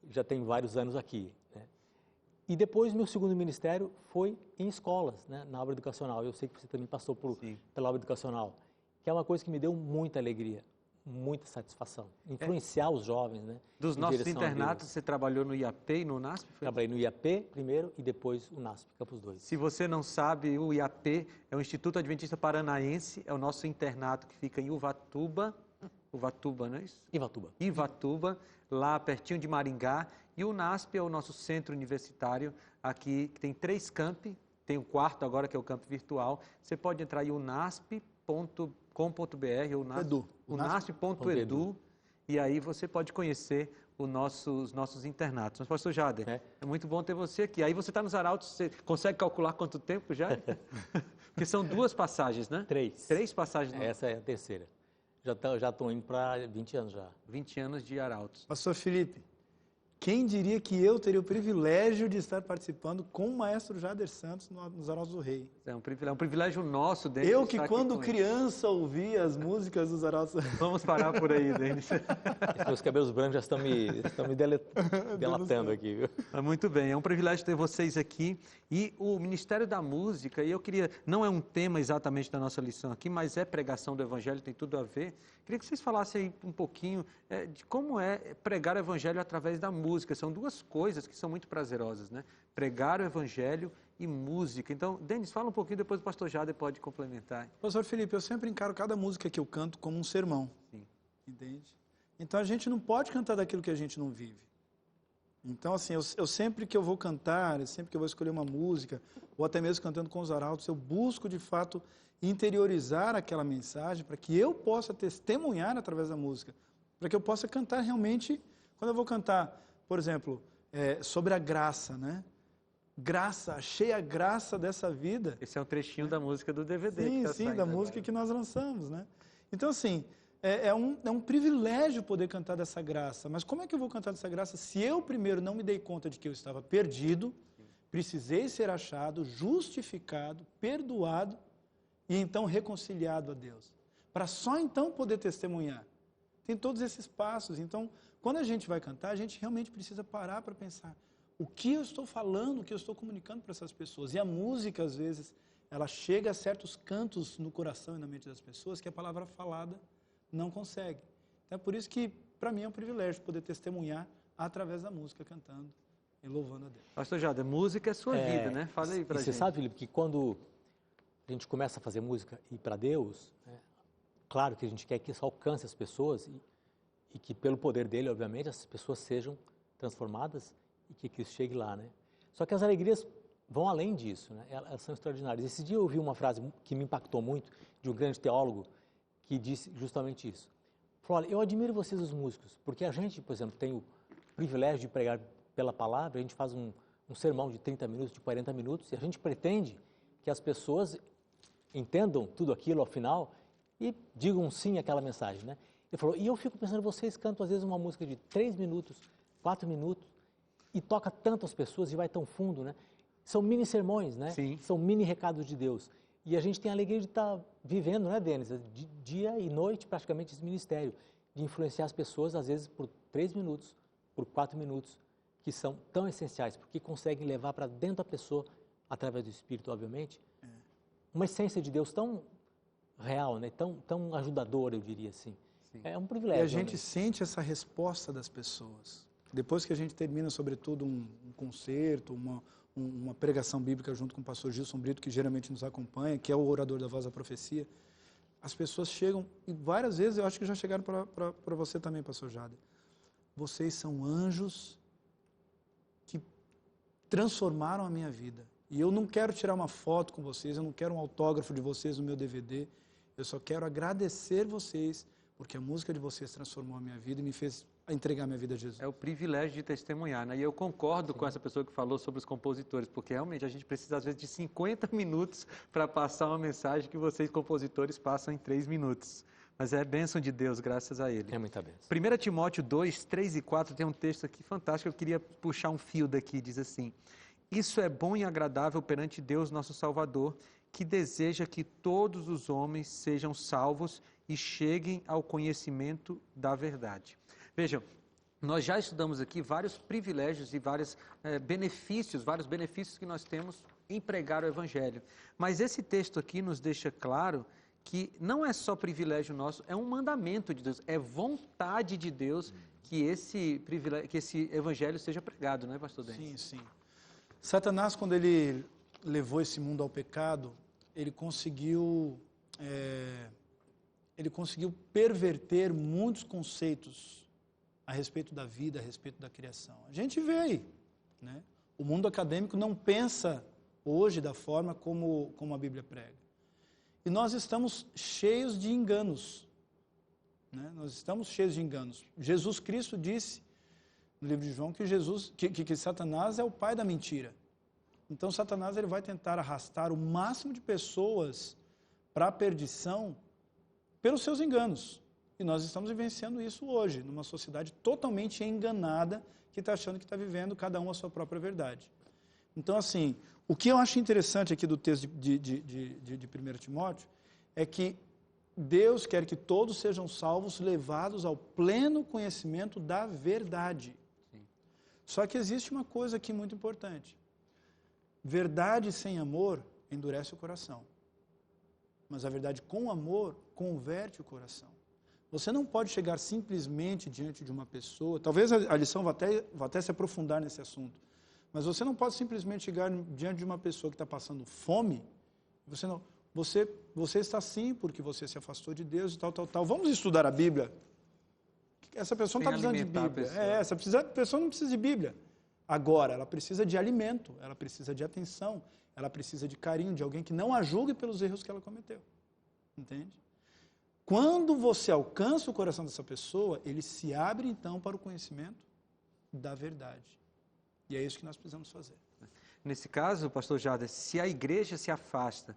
já tem vários anos aqui, né? E depois, meu segundo ministério foi em escolas, né, na obra educacional. Eu sei que você também passou pela obra educacional, que é uma coisa que me deu muita alegria. Muita satisfação. Influenciar os jovens, né? Dos nossos internatos, você trabalhou no IAP e no NASP? Trabalhei no IAP primeiro e depois o NASP, Campos 2. Se você não sabe, o IAP é o Instituto Adventista Paranaense, é o nosso internato que fica em Uvatuba, não é isso? Ivatuba, lá pertinho de Maringá. E o NASP é o nosso centro universitário aqui, que tem 3 campi, tem o 4º agora, que é o campo virtual. Você pode entrar em unasp.com.br ou unasp.edu, e aí você pode conhecer os nossos internatos. Mas, pastor Jader, é muito bom ter você aqui. Aí você está nos Arautos, você consegue calcular quanto tempo já? Porque são 2 passagens, né? 3. 3 passagens. Essa é a terceira. Já estou indo para 20 anos já. 20 anos de Arautos. Pastor Felipe, quem diria que eu teria o privilégio de estar participando com o maestro Jader Santos nos Arautos do Rei? É um privilégio nosso, Denis. Eu que quando criança ouvia as músicas dos Arautos do Rei. Vamos parar por aí, Denis. Meus cabelos brancos já estão me delatando aqui, viu? Muito bem, é um privilégio ter vocês aqui. E o Ministério da Música, e eu queria, não é um tema exatamente da nossa lição aqui, mas é pregação do Evangelho, tem tudo a ver. Queria que vocês falassem aí um pouquinho de como é pregar o Evangelho através da música. São 2 coisas que são muito prazerosas, né? Pregar o Evangelho e música. Então, Denis, fala um pouquinho, depois o pastor Jader pode complementar. Pastor Felipe, eu sempre encaro cada música que eu canto como um sermão. Sim. Entende? Então, a gente não pode cantar daquilo que a gente não vive. Então, assim, eu sempre que eu vou cantar, sempre que eu vou escolher uma música, ou até mesmo cantando com os arautos, eu busco, de fato, interiorizar aquela mensagem para que eu possa testemunhar através da música, para que eu possa cantar realmente, quando eu vou cantar, por exemplo, sobre a graça, né? Graça, achei a graça dessa vida. Esse é um trechinho da música do DVD. Sim, da música que nós lançamos, né? Então, assim, é um privilégio poder cantar dessa graça. Mas como é que eu vou cantar dessa graça se eu primeiro não me dei conta de que eu estava perdido, precisei ser achado, justificado, perdoado e então reconciliado a Deus? Para só então poder testemunhar. Tem todos esses passos. Então, quando a gente vai cantar, a gente realmente precisa parar para pensar o que eu estou falando, o que eu estou comunicando para essas pessoas. E a música, às vezes, ela chega a certos cantos no coração e na mente das pessoas que a palavra falada não consegue. Então, é por isso que, para mim, é um privilégio poder testemunhar através da música, cantando e louvando a Deus. Pastor Jader, música é sua vida, né? Fala aí pra gente. Você sabe, Felipe, que quando a gente começa a fazer música e para Deus, né, claro que a gente quer que isso alcance as pessoas e que, pelo poder dele, obviamente, essas pessoas sejam transformadas e que Cristo chegue lá, né? Só que as alegrias vão além disso, né? Elas são extraordinárias. Esse dia eu ouvi uma frase que me impactou muito, de um grande teólogo, que disse justamente isso. Falou, olha, eu admiro vocês os músicos, porque a gente, por exemplo, tem o privilégio de pregar pela palavra, a gente faz um sermão de 30 minutos, de 40 minutos, e a gente pretende que as pessoas entendam tudo aquilo ao final e digam sim àquela mensagem, né? Ele falou, e eu fico pensando, vocês cantam às vezes uma música de 3 minutos, 4 minutos, e toca tanto as pessoas e vai tão fundo, né? São mini sermões, né? Sim. São mini recados de Deus. E a gente tem a alegria de estar vivendo, né, Denis? De dia e noite, praticamente, esse ministério, de influenciar as pessoas, às vezes, por 3 minutos, por 4 minutos, que são tão essenciais, porque conseguem levar para dentro da pessoa, através do Espírito, obviamente, uma essência de Deus tão real, né? Tão ajudadora, eu diria assim. Sim. É um privilégio. E a gente realmente. sente essa resposta das pessoas. Depois que a gente termina, sobretudo, um concerto, uma pregação bíblica junto com o pastor Gilson Brito, que geralmente nos acompanha, que é o orador da Voz da Profecia, as pessoas chegam, e várias vezes eu acho que já chegaram para você também, pastor Jader. Vocês são anjos que transformaram a minha vida. E eu não quero tirar uma foto com vocês, eu não quero um autógrafo de vocês no meu DVD, eu só quero agradecer vocês, porque a música de vocês transformou a minha vida e me fez entregar minha vida a Jesus. É o privilégio de testemunhar, né? E eu concordo com essa pessoa que falou sobre os compositores, porque realmente a gente precisa, às vezes, de 50 minutos para passar uma mensagem que vocês, compositores, passam em 3 minutos. Mas é bênção de Deus, graças a Ele. É muita bênção. 1 Timóteo 2, 3 e 4 tem um texto aqui fantástico, eu queria puxar um fio daqui, diz assim: isso é bom e agradável perante Deus, nosso Salvador, que deseja que todos os homens sejam salvos e cheguem ao conhecimento da verdade. Vejam, nós já estudamos aqui vários privilégios e vários benefícios que nós temos em pregar o Evangelho. Mas esse texto aqui nos deixa claro que não é só privilégio nosso, é um mandamento de Deus, é vontade de Deus que esse Evangelho seja pregado, não é, pastor Denis? Sim, sim. Satanás, quando ele levou esse mundo ao pecado, ele conseguiu perverter muitos conceitos a respeito da vida, a respeito da criação. A gente vê aí, né? O mundo acadêmico não pensa hoje da forma como a Bíblia prega. E nós estamos cheios de enganos, né? Nós estamos cheios de enganos. Jesus Cristo disse no livro de João que Satanás é o pai da mentira. Então Satanás ele vai tentar arrastar o máximo de pessoas para a perdição pelos seus enganos. E nós estamos vivenciando isso hoje, numa sociedade totalmente enganada, que está achando que está vivendo cada um a sua própria verdade. Então, assim, o que eu acho interessante aqui do texto de 1 Timóteo é que Deus quer que todos sejam salvos, levados ao pleno conhecimento da verdade. Sim. Só que existe uma coisa aqui muito importante. Verdade sem amor endurece o coração. Mas a verdade com amor converte o coração. Você não pode chegar simplesmente diante de uma pessoa, talvez a lição vá até se aprofundar nesse assunto, mas você não pode simplesmente chegar diante de uma pessoa que está passando fome, você está assim porque você se afastou de Deus e tal. Vamos estudar a Bíblia. Essa pessoa não está precisando de Bíblia. Essa pessoa não precisa de Bíblia. Agora, ela precisa de alimento, ela precisa de atenção, ela precisa de carinho, de alguém que não a julgue pelos erros que ela cometeu. Entende? Quando você alcança o coração dessa pessoa, ele se abre então para o conhecimento da verdade. E é isso que nós precisamos fazer. Nesse caso, pastor Jader, se a igreja se afasta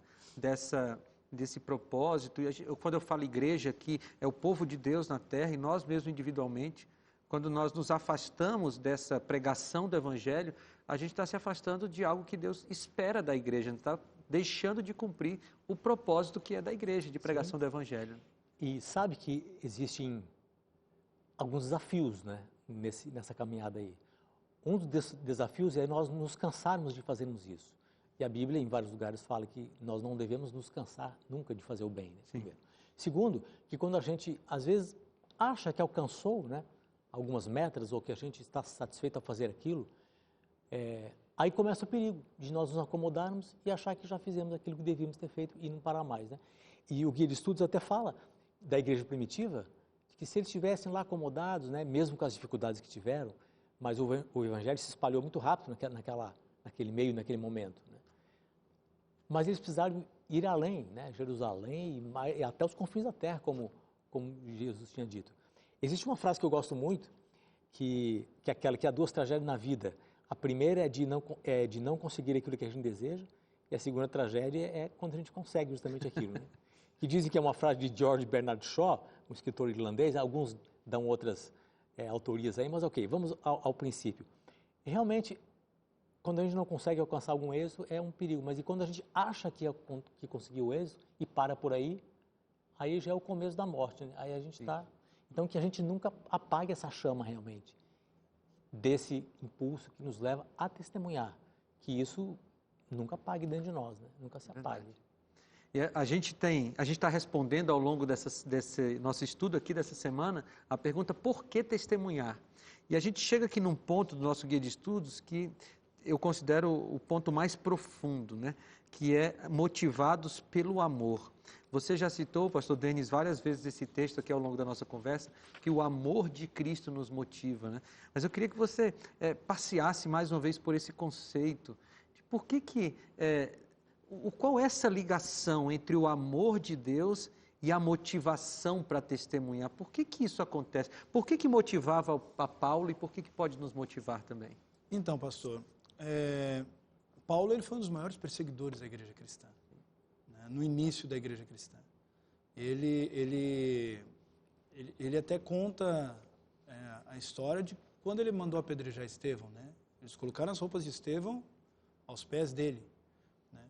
desse propósito, quando eu falo igreja aqui, é o povo de Deus na terra e nós mesmos individualmente, quando nós nos afastamos dessa pregação do Evangelho, a gente está se afastando de algo que Deus espera da igreja, a gente está deixando de cumprir o propósito que é da igreja, de pregação do Evangelho. E sabe que existem alguns desafios, né, nessa caminhada aí. Um dos desafios é nós nos cansarmos de fazermos isso. E a Bíblia, em vários lugares, fala que nós não devemos nos cansar nunca de fazer o bem. Né, primeiro. Segundo, que quando a gente, às vezes, acha que alcançou, né, algumas metas ou que a gente está satisfeito a fazer aquilo, aí começa o perigo de nós nos acomodarmos e achar que já fizemos aquilo que devíamos ter feito e não parar mais. Né? E o Guia de Estudos até fala da igreja primitiva, que se eles estivessem lá acomodados, né, mesmo com as dificuldades que tiveram, mas o Evangelho se espalhou muito rápido naquele meio, naquele momento. Né? Mas eles precisaram ir além, né? Jerusalém e até os confins da terra, como Jesus tinha dito. Existe uma frase que eu gosto muito, que é aquela que há duas tragédias na vida. A primeira é de não conseguir aquilo que a gente deseja, e a segunda tragédia é quando a gente consegue justamente aquilo, né? Que dizem que é uma frase de George Bernard Shaw, um escritor irlandês, alguns dão outras autorias aí, mas ok, vamos ao princípio. Realmente, quando a gente não consegue alcançar algum êxito, é um perigo, mas e quando a gente acha que conseguiu o êxito e para por aí já é o começo da morte, né? Aí a gente está... Então, que a gente nunca apague essa chama realmente, desse impulso que nos leva a testemunhar, que isso nunca apague dentro de nós, né? Nunca se apague. E a gente está respondendo ao longo desse nosso estudo aqui dessa semana a pergunta por que testemunhar? E a gente chega aqui num ponto do nosso guia de estudos que eu considero o ponto mais profundo, né? Que é motivados pelo amor. Você já citou, pastor Denis, várias vezes esse texto aqui ao longo da nossa conversa, que o amor de Cristo nos motiva, né? Mas eu queria que você passeasse mais uma vez por esse conceito. De por qual é essa ligação entre o amor de Deus e a motivação para testemunhar? Por que isso acontece? Por que motivava a Paulo e por que pode nos motivar também? Então, pastor, Paulo ele foi um dos maiores perseguidores da igreja cristã, né? No início da igreja cristã. Ele até conta a história de quando ele mandou apedrejar Estevão, né? Eles colocaram as roupas de Estevão aos pés dele, né?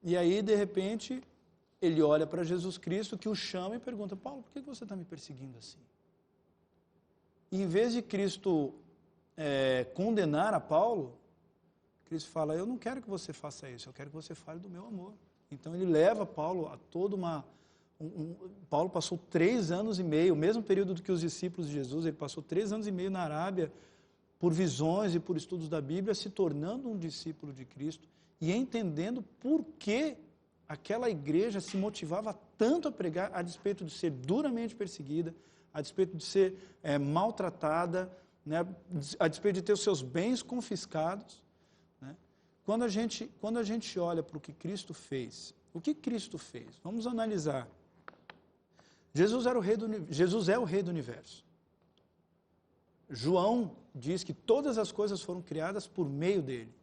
E aí, de repente, ele olha para Jesus Cristo, que o chama e pergunta: Paulo, por que você está me perseguindo assim? E em vez de Cristo condenar a Paulo, Cristo fala: eu não quero que você faça isso, eu quero que você fale do meu amor. Então ele leva Paulo a toda Paulo passou 3 anos e meio, o mesmo período do que os discípulos de Jesus, ele passou 3 anos e meio na Arábia, por visões e por estudos da Bíblia, se tornando um discípulo de Cristo e entendendo por que aquela igreja se motivava tanto a pregar, a despeito de ser duramente perseguida, a despeito de ser maltratada, né, a despeito de ter os seus bens confiscados, né? Quando a gente olha para o que Cristo fez, o que Cristo fez? Vamos analisar. Jesus é o Rei do Universo. João diz que todas as coisas foram criadas por meio dele,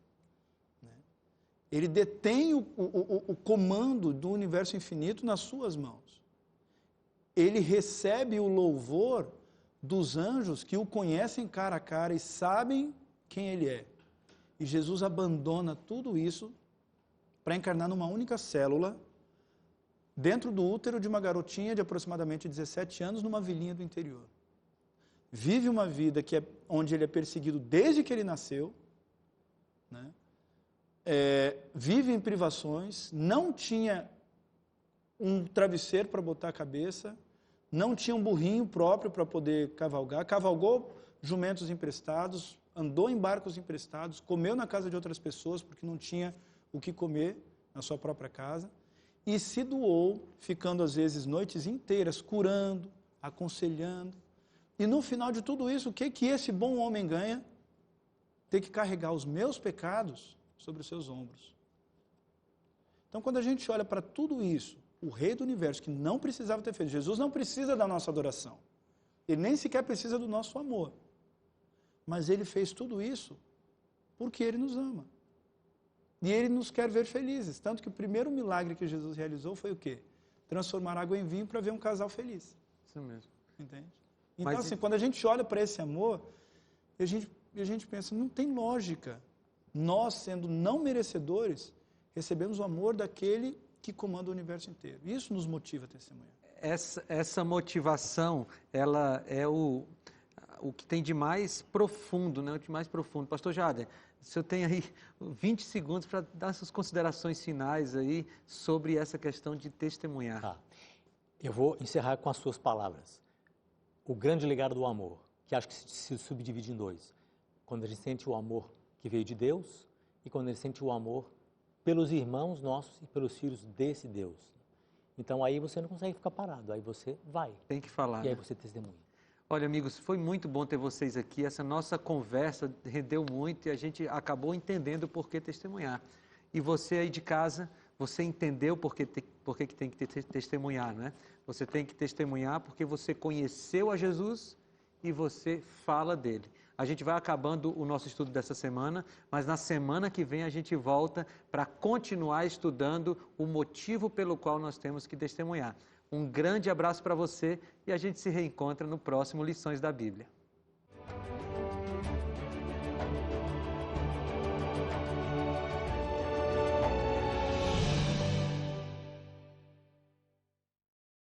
né? Ele detém o comando do universo infinito nas suas mãos. Ele recebe o louvor dos anjos que o conhecem cara a cara e sabem quem ele é. E Jesus abandona tudo isso para encarnar numa única célula, dentro do útero de uma garotinha de aproximadamente 17 anos, numa vilinha do interior. Vive uma vida onde ele é perseguido desde que ele nasceu, né? Vive em privações, não tinha um travesseiro para botar a cabeça, não tinha um burrinho próprio para poder cavalgar, cavalgou jumentos emprestados, andou em barcos emprestados, comeu na casa de outras pessoas porque não tinha o que comer na sua própria casa, e se doou, ficando às vezes noites inteiras curando, aconselhando. E no final de tudo isso, o que esse bom homem ganha? Ter que carregar os meus pecados sobre os seus ombros. Então, quando a gente olha para tudo isso, o Rei do Universo, que não precisava ter feito, Jesus não precisa da nossa adoração, ele nem sequer precisa do nosso amor, mas ele fez tudo isso porque ele nos ama. E ele nos quer ver felizes, tanto que o primeiro milagre que Jesus realizou foi o quê? Transformar água em vinho para ver um casal feliz. Isso mesmo. Entende? Então, assim, quando a gente olha para esse amor, a gente pensa, não tem lógica. Nós, sendo não merecedores, recebemos o amor daquele que comanda o universo inteiro. Isso nos motiva a testemunhar. Essa motivação, ela é o que tem de mais profundo, né? O de mais profundo. Pastor Jader, o senhor tem aí 20 segundos para dar suas considerações finais aí sobre essa questão de testemunhar. Eu vou encerrar com as suas palavras. O grande legado do amor, que acho que se subdivide em 2. Quando a gente sente o amor que veio de Deus e quando a gente sente o amor pelos irmãos nossos e pelos filhos desse Deus. Então aí você não consegue ficar parado, aí você vai. Tem que falar. E aí você testemunha. Olha, amigos, foi muito bom ter vocês aqui. Essa nossa conversa rendeu muito e a gente acabou entendendo por que testemunhar. E você aí de casa, você entendeu por que tem que testemunhar, não é? Você tem que testemunhar porque você conheceu a Jesus e você fala dele. A gente vai acabando o nosso estudo dessa semana, mas na semana que vem a gente volta para continuar estudando o motivo pelo qual nós temos que testemunhar. Um grande abraço para você e a gente se reencontra no próximo Lições da Bíblia.